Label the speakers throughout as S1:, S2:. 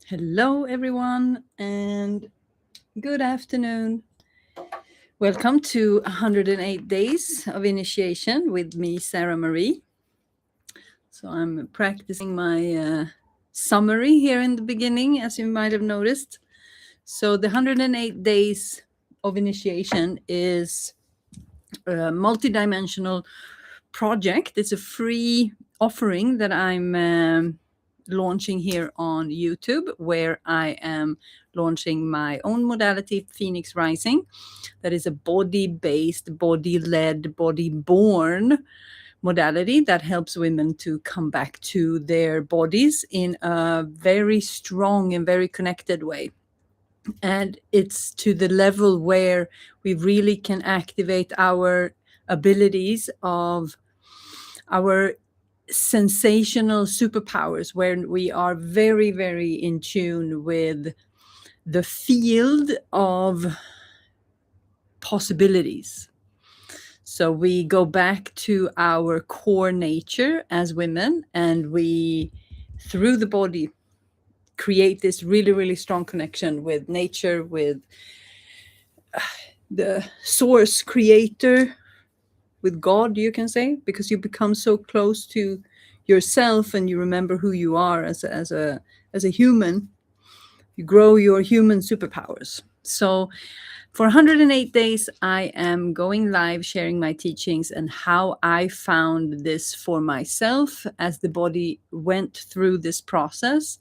S1: Hello, everyone, and good afternoon. Welcome to 108 Days of Initiation with me, Sara Marie. So, I'm practicing my summary here in the beginning, as you might have noticed. So, the 108 Days of Initiation is a multidimensional project. It's a free offering that I'm launching here on YouTube, where I am launching my own modality, Phoenix Rising, that is a body based, body led, body born modality that helps women to come back to their bodies in a very strong and very connected way. And it's to the level where we really can activate our abilities of our sensational superpowers, where we are very, very in tune with the field of possibilities. So we go back to our core nature as women, and we, through the body, create this really, really strong connection with nature, with the source creator, with God, you can say, because you become so close to yourself and you remember who you are as a human. You grow your human superpowers. So for 108 days, I am going live sharing my teachings and how I found this for myself as the body went through this process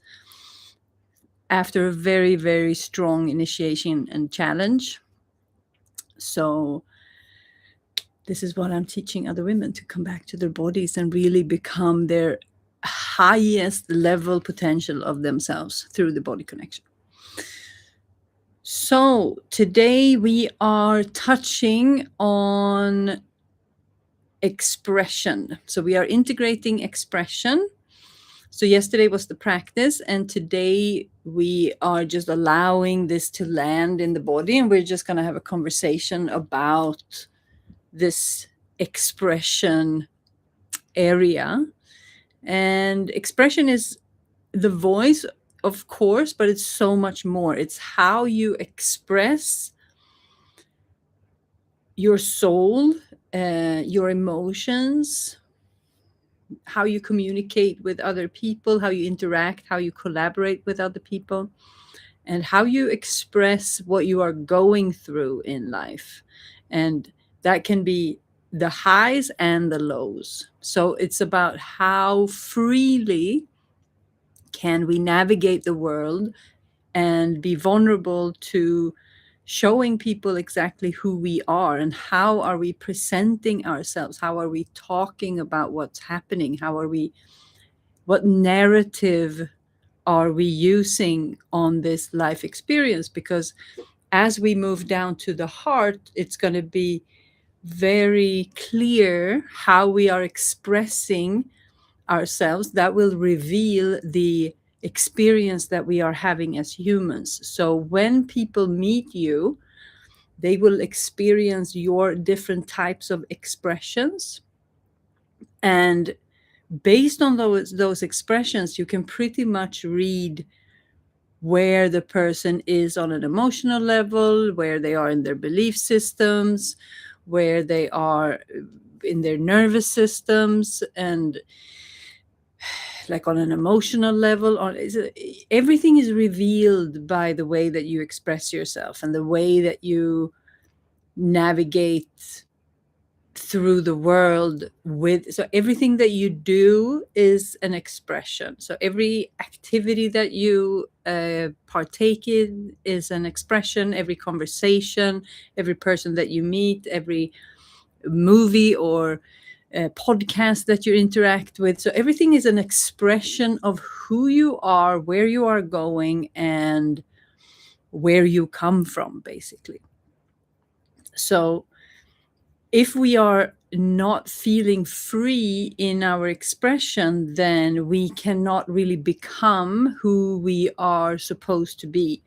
S1: after a very, very strong initiation and challenge. So this is what I'm teaching other women, to come back to their bodies and really become their highest level potential of themselves through the body connection. So today we are touching on expression. So we are integrating expression. So yesterday was the practice, and today we are just allowing this to land in the body, and we're just going to have a conversation about this expression area. And expression is the voice, of course, but it's so much more. It's how you express your soul, your emotions, how you communicate with other people, how you interact, how you collaborate with other people, and how you express what you are going through in life. And that can be the highs and the lows. So it's about how freely can we navigate the world and be vulnerable to showing people exactly who we are, and how are we presenting ourselves, how are we talking about what's happening, what narrative are we using on this life experience. Because as we move down to the heart, it's going to be very clear how we are expressing ourselves. That will reveal the experience that we are having as humans. So when people meet you, they will experience your different types of expressions. And based on those expressions, you can pretty much read where the person is on an emotional level, where they are in their belief systems, where they are in their nervous systems, and like on an emotional level. Everything is revealed by the way that you express yourself and the way that you navigate through the world so everything that you do is an expression. So every activity that you partake in is an expression. Every conversation, every person that you meet, every movie or podcast that you interact with, so everything is an expression of who you are, where you are going, and where you come from, basically. So if we are not feeling free in our expression, then we cannot really become who we are supposed to be.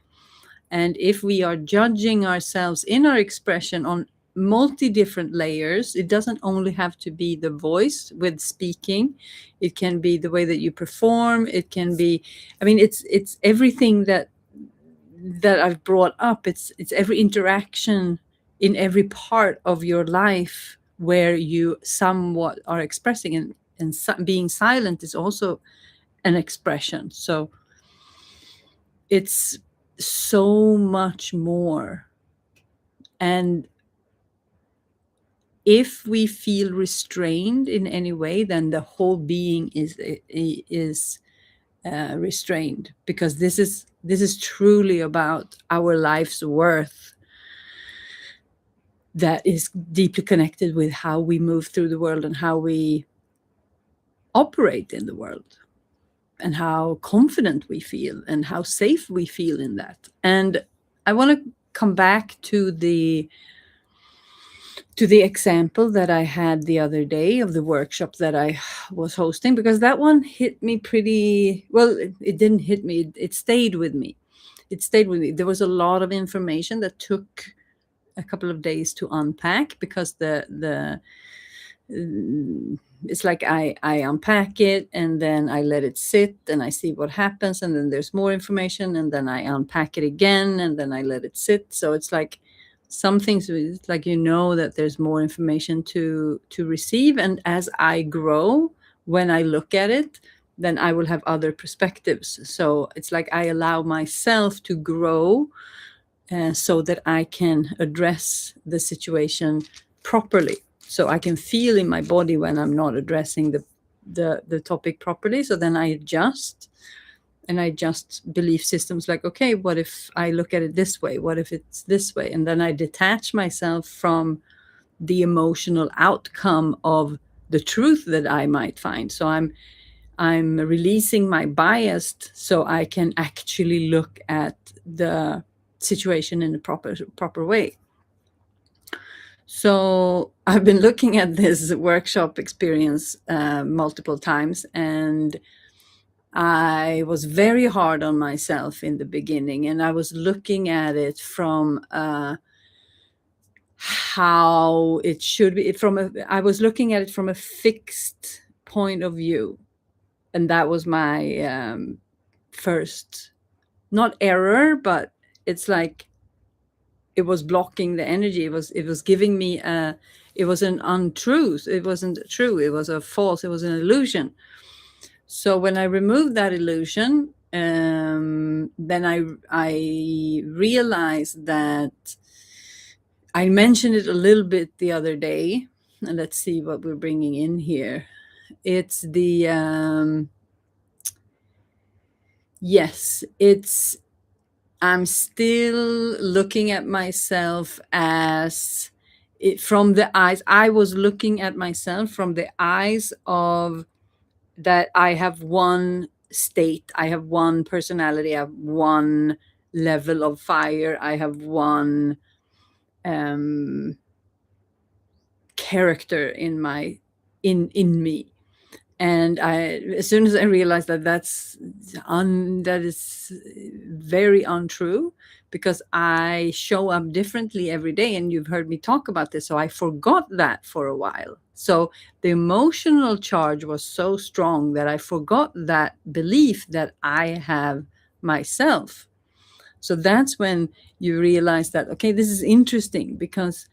S1: And if we are judging ourselves in our expression on multi different layers. It doesn't only have to be the voice with speaking. It can be the way that you perform. It can be, I mean, it's everything that I've brought up. It's every interaction in every part of your life where you somewhat are expressing, and being silent is also an expression. So it's so much more. And if we feel restrained in any way, then the whole being is restrained, because this is truly about our life's worth, that is deeply connected with how we move through the world and how we operate in the world, and how confident we feel and how safe we feel in that. And I want to come back to the example that I had the other day of the workshop that I was hosting, because that one hit me pretty well. It didn't hit me, it stayed with me. There was a lot of information that took a couple of days to unpack, because it's like I unpack it, and then I let it sit, and I see what happens, and then there's more information, and then I unpack it again, and then I let it sit. So it's like some things, it's like, that there's more information to receive, and as I grow, when I look at it, then I will have other perspectives. So it's like I allow myself to grow, so that I can address the situation properly. So I can feel in my body when I'm not addressing the topic properly. So then I adjust, and I adjust belief systems, like, okay, what if I look at it this way? What if it's this way? And then I detach myself from the emotional outcome of the truth that I might find. So I'm releasing my bias, so I can actually look at the situation in a proper way. So I've been looking at this workshop experience multiple times, and I was very hard on myself in the beginning, and I was looking at it from how it should be. I was looking at it from a fixed point of view, and that was my first, not error, but it's like it was blocking the energy. It was giving me it was an untruth. It wasn't true. It was a false. It was an illusion. So when I removed that illusion, then I realized that I mentioned it a little bit the other day. And let's see what we're bringing in here. It's the yes, it's I'm still looking at myself as from the eyes. I was looking at myself from the eyes of that I have one state, I have one personality, I have one level of fire, I have one character in me. And as soon as I realized that that is very untrue, because I show up differently every day, and you've heard me talk about this. So I forgot that for a while. So the emotional charge was so strong that I forgot that belief that I have myself. So that's when you realize that, okay, this is interesting, because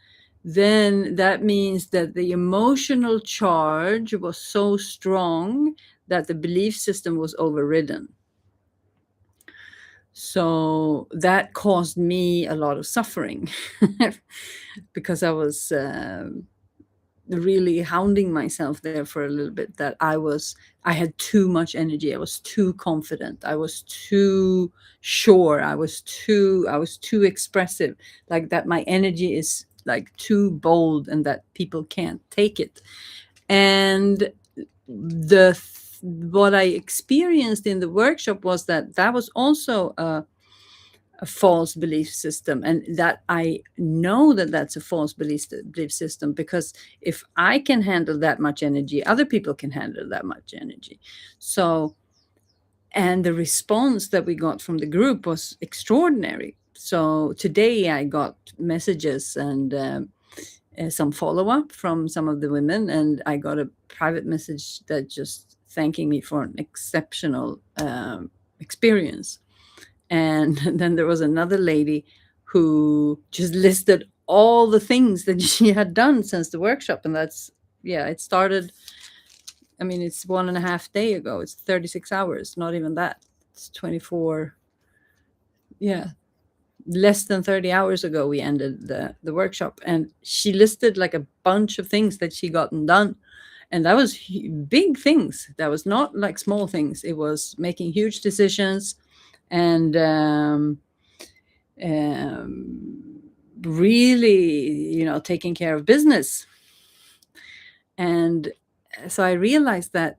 S1: then that means that the emotional charge was so strong that the belief system was overridden. So that caused me a lot of suffering because I was really hounding myself there for a little bit, that I had too much energy. I was too confident. I was too sure. I was too expressive, like that my energy is like too bold and that people can't take it. And what I experienced in the workshop was that was also a false belief system, and that I know that that's a false belief system, because if I can handle that much energy, other people can handle that much energy. So, and the response that we got from the group was extraordinary. So today I got messages, and some follow-up from some of the women, and I got a private message that just thanking me for an exceptional experience. And then there was another lady who just listed all the things that she had done since the workshop. And that's, yeah, it started, I mean, it's 1.5 days ago. It's 36 hours, not even that. It's 24, yeah, less than 30 hours ago we ended the workshop. And she listed like a bunch of things that she gotten done. And that was big things. That was not like small things. It was making huge decisions and really, you know, taking care of business. And so I realized that,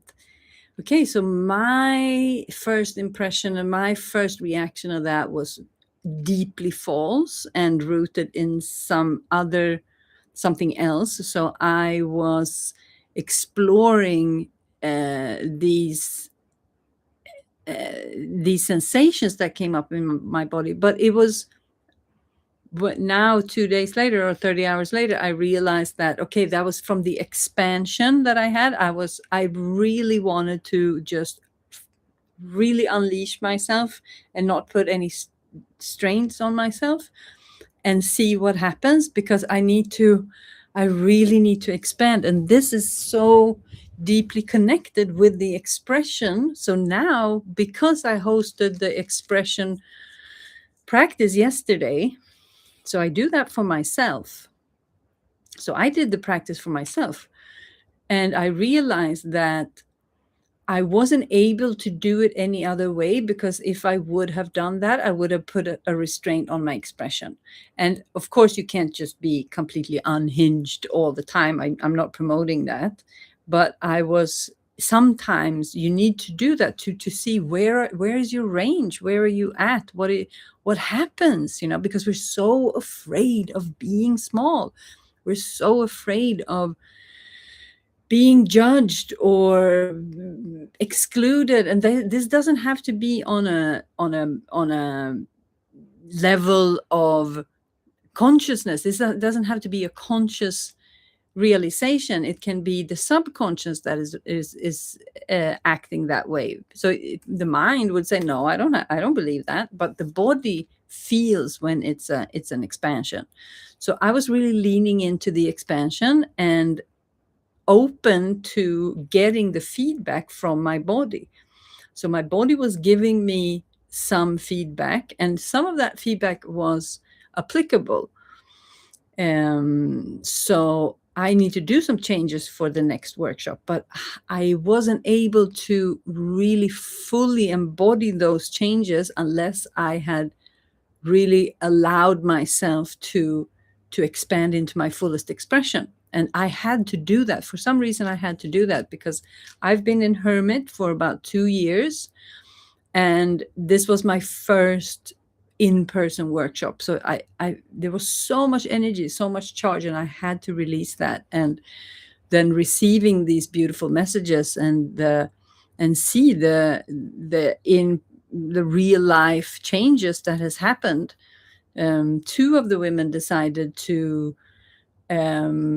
S1: okay, so my first impression and my first reaction of that was deeply false and rooted in something else. So I was exploring these sensations that came up in my body, but now 2 days later or 30 hours later, I realized that, okay, that was from the expansion that I had. I really wanted to just really unleash myself and not put any strains on myself and see what happens, because I really need to expand. And this is so deeply connected with the expression. So now, because I hosted the expression practice yesterday, so I do that for myself. So I did the practice for myself. And I realized that I wasn't able to do it any other way, because if I would have done that, I would have put a restraint on my expression. And of course, you can't just be completely unhinged all the time. I'm not promoting that. But sometimes you need to do that to see where is your range, where are you at, what happens, you know, because we're so afraid of being small. We're so afraid of being judged or excluded. And this doesn't have to be on a level of consciousness. This doesn't have to be a conscious realization. It can be the subconscious that is acting that way. So the mind would say, no, I don't believe that, but the body feels when it's an expansion. So I was really leaning into the expansion and open to getting the feedback from my body. So my body was giving me some feedback, and some of that feedback was applicable. So I need to do some changes for the next workshop, but I wasn't able to really fully embody those changes unless I had really allowed myself to expand into my fullest expression. And I had to do that. For some reason, I had to do that because I've been in hermit for about 2 years. And this was my first in-person workshop. So there was so much energy, so much charge, and I had to release that. And then receiving these beautiful messages and see the real life changes that has happened. 2 of the women decided to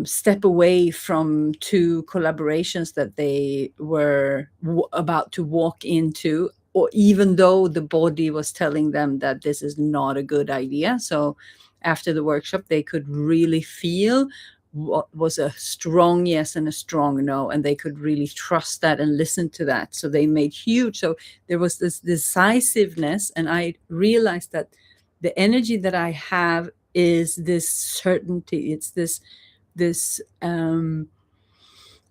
S1: step away from 2 collaborations that they were about to walk into, or even though the body was telling them that this is not a good idea. So after the workshop, they could really feel what was a strong yes and a strong no, and they could really trust that and listen to that. So they made huge. So there was this decisiveness, and I realized that the energy that I have is this certainty. It's this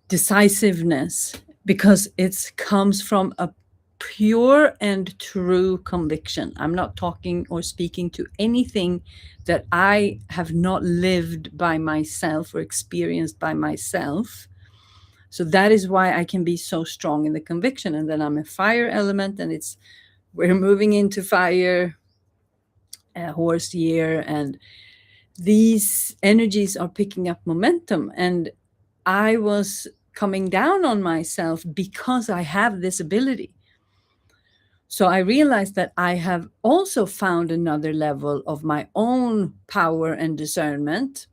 S1: decisiveness, because it comes from a pure and true conviction. I'm not talking or speaking to anything that I have not lived by myself or experienced by myself. So that is why I can be so strong in the conviction. And then I'm a fire element, and we're moving into fire, horse year, and these energies are picking up momentum. And I was coming down on myself because I have this ability. So I realized that I have also found another level of my own power and discernment.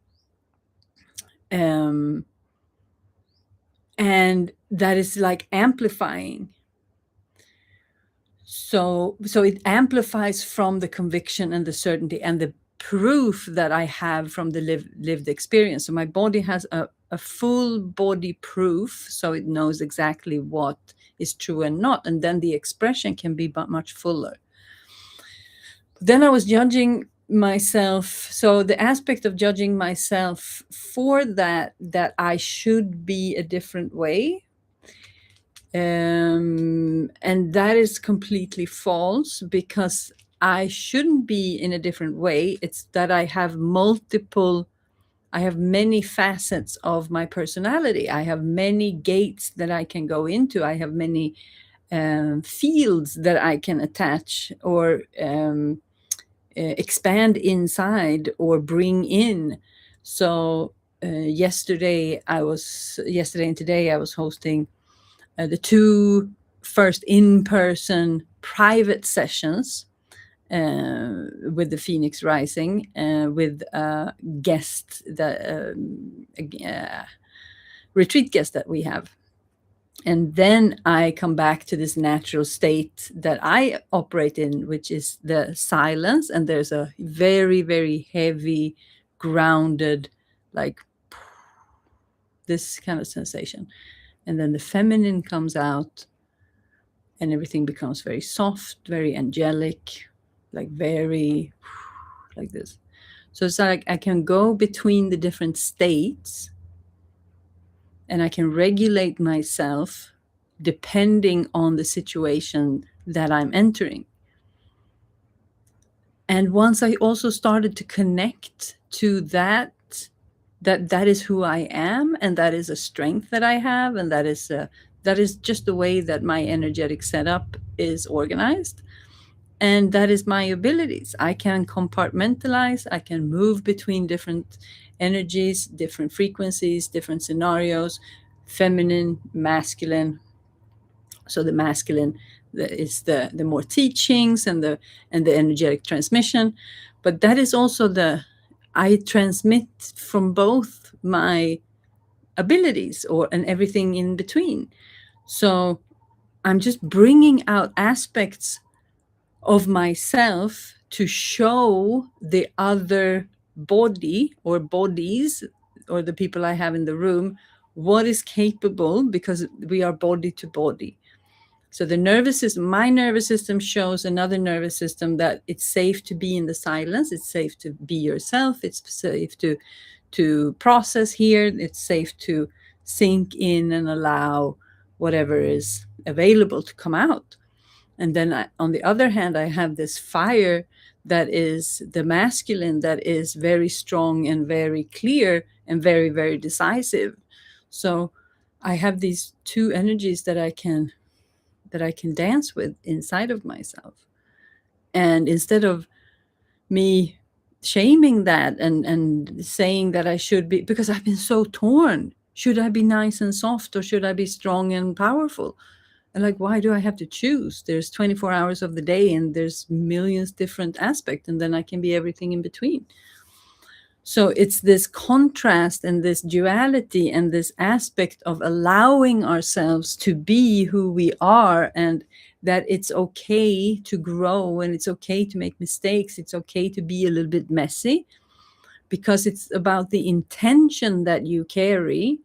S1: And that is like amplifying. So it amplifies from the conviction and the certainty and the proof that I have from the lived experience. So my body has a full body proof, so it knows exactly what is true and not, and then the expression can be much fuller. Then I was judging myself. So the aspect of judging myself for that I should be a different way, and that is completely false, because I shouldn't be in a different way. It's that I have many facets of my personality. I have many gates that I can go into. I have many fields that I can attach or expand inside or bring in. So yesterday and today I was hosting the two first in-person private sessions with the Phoenix Rising, with a guest, retreat guest that we have. And then I come back to this natural state that I operate in, which is the silence. And there's a very, very heavy, grounded, like this kind of sensation. And then the feminine comes out and everything becomes very soft, very angelic, like very like this. So it's like I can go between the different states and I can regulate myself depending on the situation that I'm entering. And once I also started to connect to that is who I am, and that is a strength that I have, and that is just the way that my energetic setup is organized. And that is my abilities. I can compartmentalize, I can move between different energies, different frequencies, different scenarios, feminine, masculine. So the masculine is the more teachings and the energetic transmission. But that is also I transmit from both my abilities and everything in between. So I'm just bringing out aspects of myself to show the other body or bodies or the people I have in the room what is capable, because we are body to body. So the nervous system, my nervous system shows another nervous system that it's safe to be in the silence. It's safe to be yourself. It's safe to process here. It's safe to sink in and allow whatever is available to come out. And then on the other hand, I have this fire that is the masculine, that is very strong and very clear and very, very decisive. So I have these two energies that I can dance with inside of myself. And instead of me shaming that and saying that I should be, because I've been so torn. Should I be nice and soft, or should I be strong and powerful? And like, why do I have to choose? There's 24 hours of the day and there's millions different aspects, and then I can be everything in between. So it's this contrast and this duality and this aspect of allowing ourselves to be who we are, and that it's okay to grow and it's okay to make mistakes. It's okay to be a little bit messy, because it's about the intention that you carry.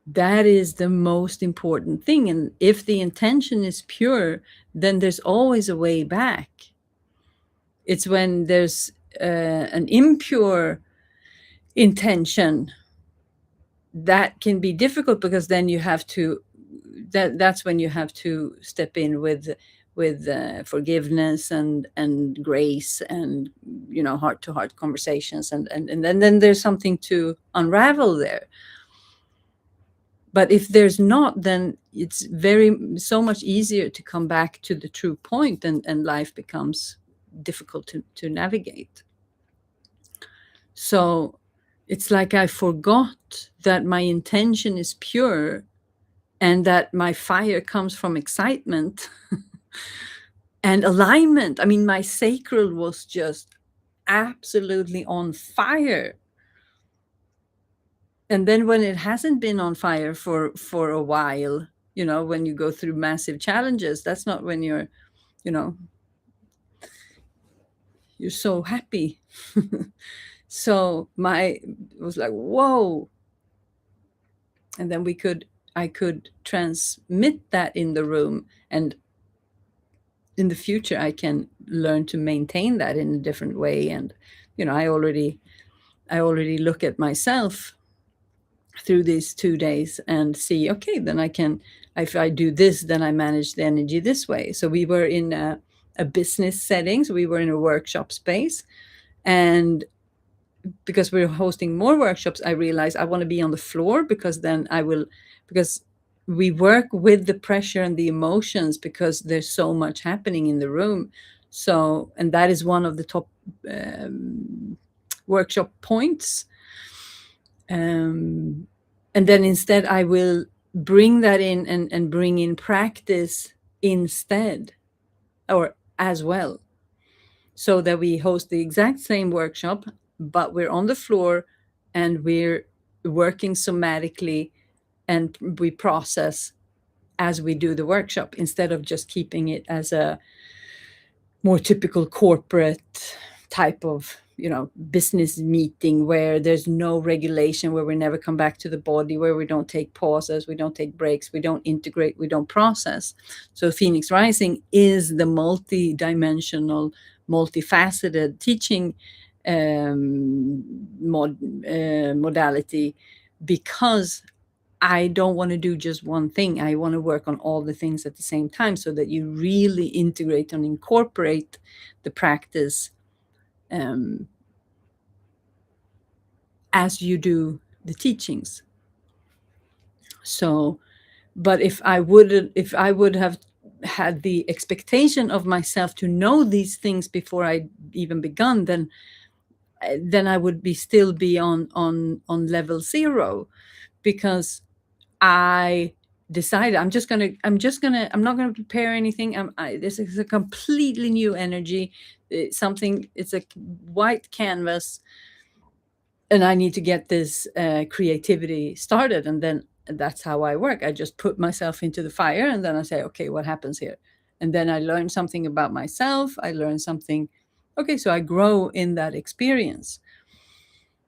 S1: That is the most important thing. And if the intention is pure, then there's always a way back. It's when there's an impure intention that can be difficult, because then you have to, that's when you have to step in with forgiveness and grace and, heart to heart conversations. And then there's something to unravel there. But if there's not, then it's so much easier to come back to the true point, and life becomes difficult to navigate. So it's like I forgot that my intention is pure and that my fire comes from excitement and alignment. I mean, my sacral was just absolutely on fire. And then when it hasn't been on fire for a while, when you go through massive challenges, that's not when you know you're so happy. So it was like, whoa. And then I could transmit that in the room, and in the future I can learn to maintain that in a different way. And I already look at myself through these 2 days and see, okay, then if I do this, then I manage the energy this way. So we were in a business setting, so we were in a workshop space, and because we're hosting more workshops, I realized I want to be on the floor, because then because we work with the pressure and the emotions, because there's so much happening in the room. So, and that is one of the top workshop points. And then instead I will bring that in and bring in practice instead, or as well, so that we host the exact same workshop, but we're on the floor and we're working somatically, and we process as we do the workshop, instead of just keeping it as a more typical corporate type of business meeting, where there's no regulation, where we never come back to the body, where we don't take pauses, we don't take breaks, we don't integrate, we don't process. So Phoenix Rising is the multidimensional, multifaceted teaching modality, because I don't want to do just one thing. I want to work on all the things at the same time, so that you really integrate and incorporate the practice as you do the teachings. So, but if I would have had the expectation of myself to know these things before I even begun, then I would still be on level 0, because I decided I'm not gonna prepare anything. This is a completely new energy. It's a white canvas, and I need to get this creativity started. And then that's how I work. I just put myself into the fire, and then I say, okay, what happens here? And then I learn something about myself. I learn something. Okay, so I grow in that experience.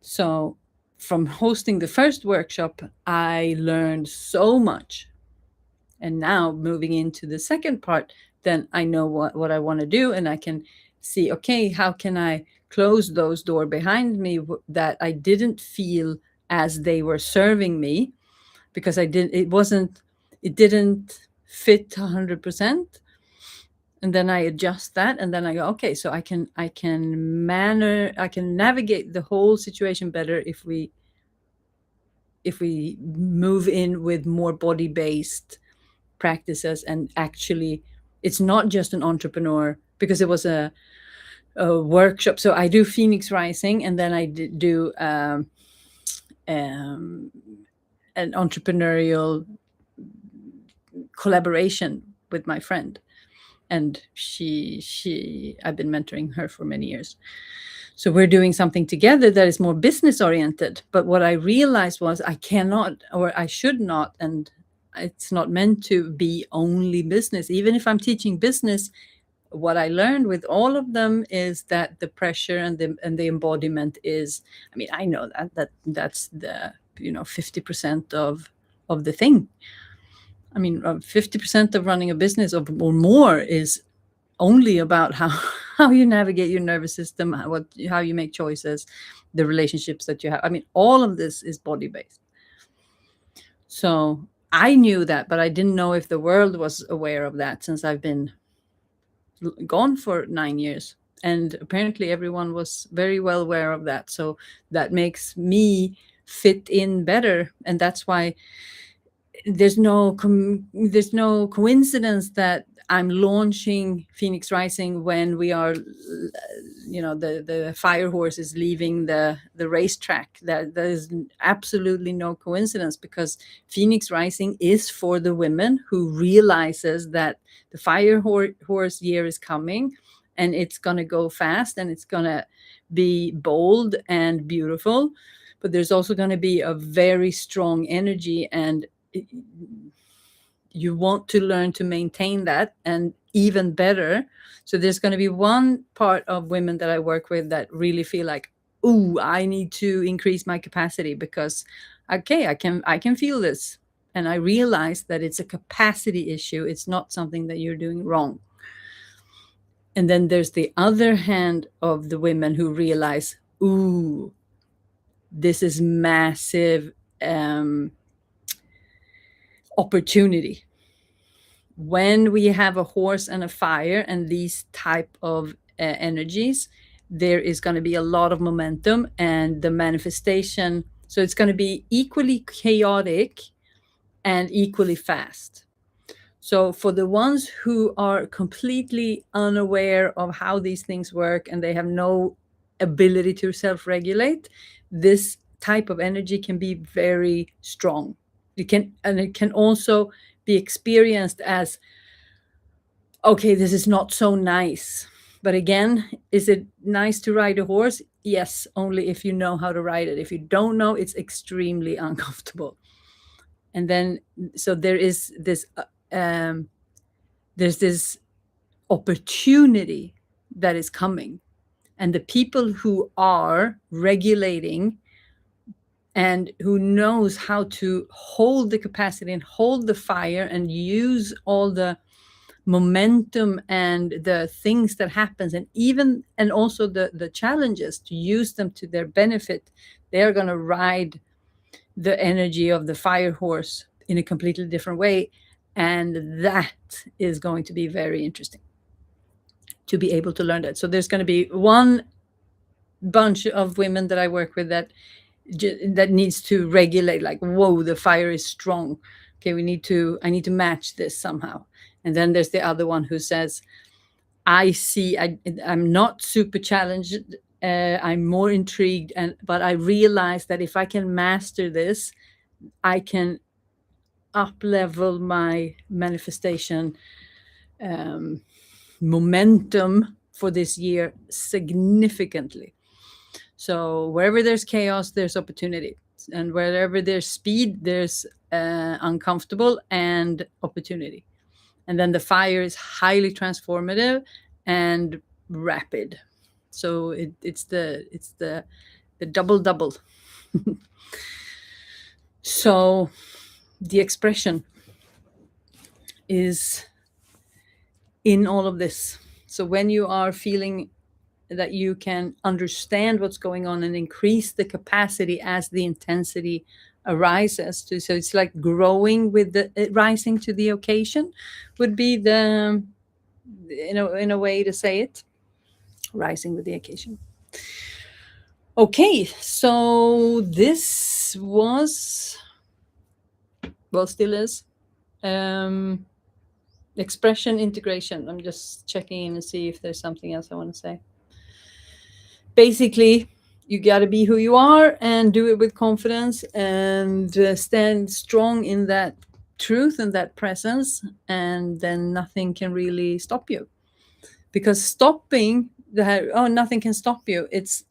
S1: So from hosting the first workshop, I learned so much. And now moving into the second part, then I know what I want to do, and I can see, okay, how can I close those doors behind me that I didn't feel as they were serving me, because it didn't fit 100%. And then I adjust that, and then I go, okay, so I can navigate the whole situation better if we move in with more body-based practices. And actually, it's not just an entrepreneur, because it was a workshop. So I do Phoenix Rising, and then I do an entrepreneurial collaboration with my friend, and I've been mentoring her for many years. So we're doing something together that is more business oriented. But what I realized was I cannot, or I should not, and it's not meant to be only business. Even if I'm teaching business, what I learned with all of them is that the pressure and the embodiment is, I mean, I know that's the 50% of the thing. I mean, 50% of running a business or more is only about how you navigate your nervous system, how you make choices, the relationships that you have. I mean, all of this is body based. So I knew that, but I didn't know if the world was aware of that, since I've been gone for 9 years. And apparently everyone was very well aware of that. So that makes me fit in better. And that's why there's no coincidence that I'm launching Phoenix Rising when we are, the fire horse is leaving the racetrack. There is absolutely no coincidence, because Phoenix Rising is for the women who realizes that the fire horse year is coming, and it's going to go fast, and it's going to be bold and beautiful. but there's also going to be a very strong energy, and you want to learn to maintain that, and even better. So there's going to be one part of women that I work with that really feel like, ooh, I need to increase my capacity because, okay, I can feel this. And I realize that it's a capacity issue. It's not something that you're doing wrong. And then there's the other hand of the women who realize, ooh, this is massive opportunity. When we have a horse and a fire and these type of energies, there is going to be a lot of momentum and the manifestation. So it's going to be equally chaotic and equally fast. So for the ones who are completely unaware of how these things work and they have no ability to self-regulate, this type of energy can be very strong. It can also be experienced as, okay, this is not so nice. But again, is it nice to ride a horse? Yes, only if you know how to ride it. If you don't know, it's extremely uncomfortable. And then, so there is this, there's this opportunity that is coming. And the people who are regulating and who knows how to hold the capacity and hold the fire and use all the momentum and the things that happens, and also the challenges, to use them to their benefit, they're going to ride the energy of the fire horse in a completely different way. And that is going to be very interesting to be able to learn that. So there's going to be one bunch of women that I work with that needs to regulate, like, whoa, the fire is strong. Okay, I need to match this somehow. And then there's the other one who says, I'm not super challenged. I'm more intrigued, but I realize that if I can master this, I can up level my manifestation momentum for this year significantly. So wherever there's chaos, there's opportunity. And wherever there's speed, there's uncomfortable and opportunity. And then the fire is highly transformative and rapid. So it's the double. So the expression is in all of this. So when you are feeling that you can understand what's going on and increase the capacity as the intensity arises, so it's like growing with the rising to the occasion, would be the, in a way to say it, rising with the occasion. Okay, so this was, well, still is, expression integration. I'm just checking in and see if there's something else I want to say. Basically, you got to be who you are and do it with confidence and stand strong in that truth and that presence, and then nothing can really stop you. Because stopping that, oh, nothing can stop you, it's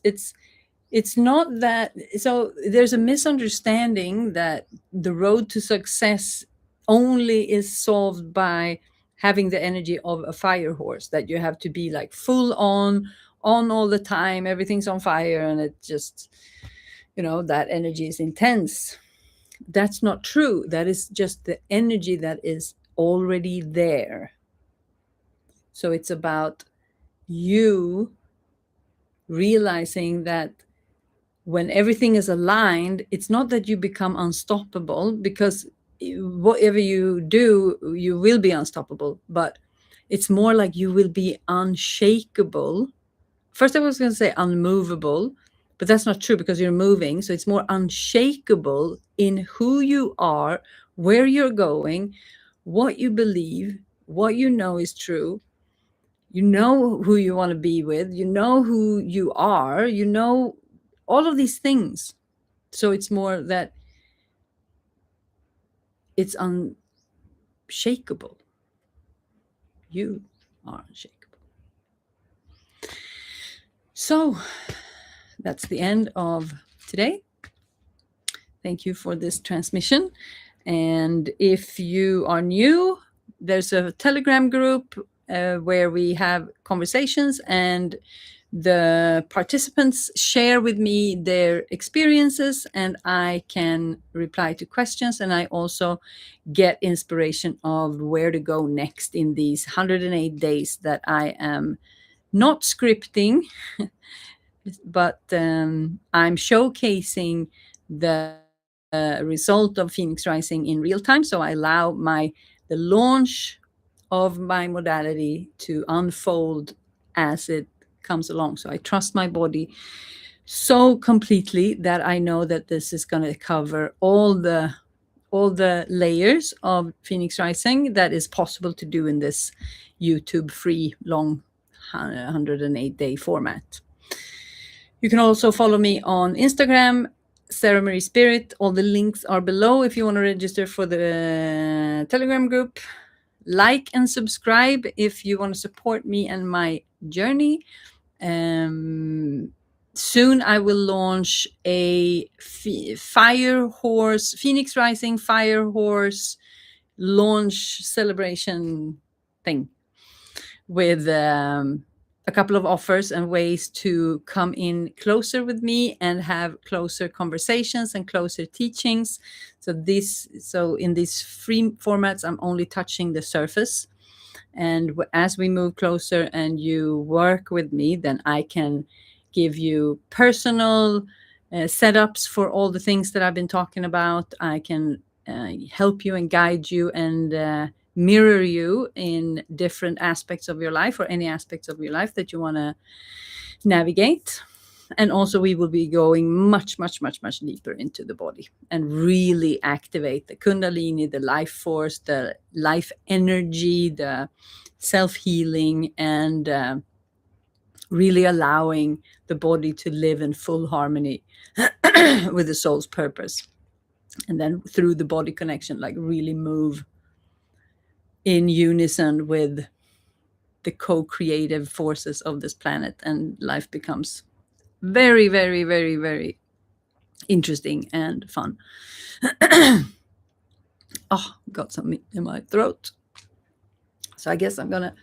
S1: not that. So there's a misunderstanding that the road to success only is solved by having the energy of a fire horse, that you have to be like full on all the time, everything's on fire, and it just, that energy is intense. That's not true. That is just the energy that is already there. So it's about you realizing that when everything is aligned, it's not that you become unstoppable, because whatever you do, you will be unstoppable, but it's more like you will be unshakable. First, I was going to say unmovable, but that's not true because you're moving. So it's more unshakable in who you are, where you're going, what you believe, what you know is true. You know who you want to be with, you know who you are, all of these things. So it's more that it's unshakable. You are unshakable. So that's the end of today. Thank you for this transmission. And if you are new, there's a Telegram group where we have conversations, and the participants share with me their experiences, and I can reply to questions. And I also get inspiration of where to go next in these 108 days that I am not scripting, but I'm showcasing the result of Phoenix Rising in real time. So I allow the launch of my modality to unfold as it comes along. So I trust my body so completely that I know that this is going to cover all the layers of Phoenix Rising that is possible to do in this YouTube free long 108-day format. You can also follow me on Instagram, Sara Marie Spirit. All the links are below if you want to register for the Telegram group. Like and subscribe if you want to support me and my journey. Soon I will launch a Fire Horse, Phoenix Rising Fire Horse launch celebration thing with a couple of offers and ways to come in closer with me and have closer conversations and closer teachings. So in these free formats, I'm only touching the surface. And as we move closer and you work with me, then I can give you personal setups for all the things that I've been talking about. I can help you and guide you and mirror you in different aspects of your life, or any aspects of your life that you want to navigate. And also we will be going much, much, much, much deeper into the body and really activate the Kundalini, the life force, the life energy, the self-healing, and really allowing the body to live in full harmony with the soul's purpose. And then through the body connection, like really move in unison with the co-creative forces of this planet, and life becomes very, very, very, very interesting and fun. Oh, got something in my throat. So I guess I'm gonna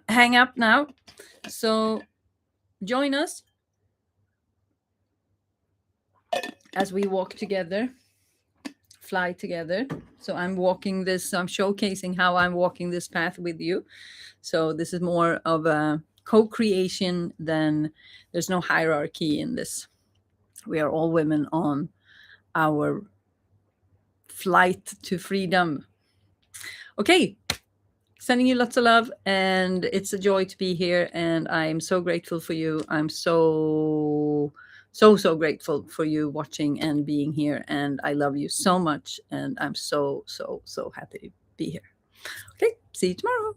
S1: hang up now. So join us as we walk together, fly together. So I'm walking this, I'm showcasing how I'm walking this path with you. So this is more of a co-creation than, there's no hierarchy in this. We are all women on our flight to freedom. Okay, sending you lots of love, and it's a joy to be here, and I'm so grateful for you. I'm so grateful for you watching and being here, and I love you so much, and I'm so happy to be here. Okay, see you tomorrow.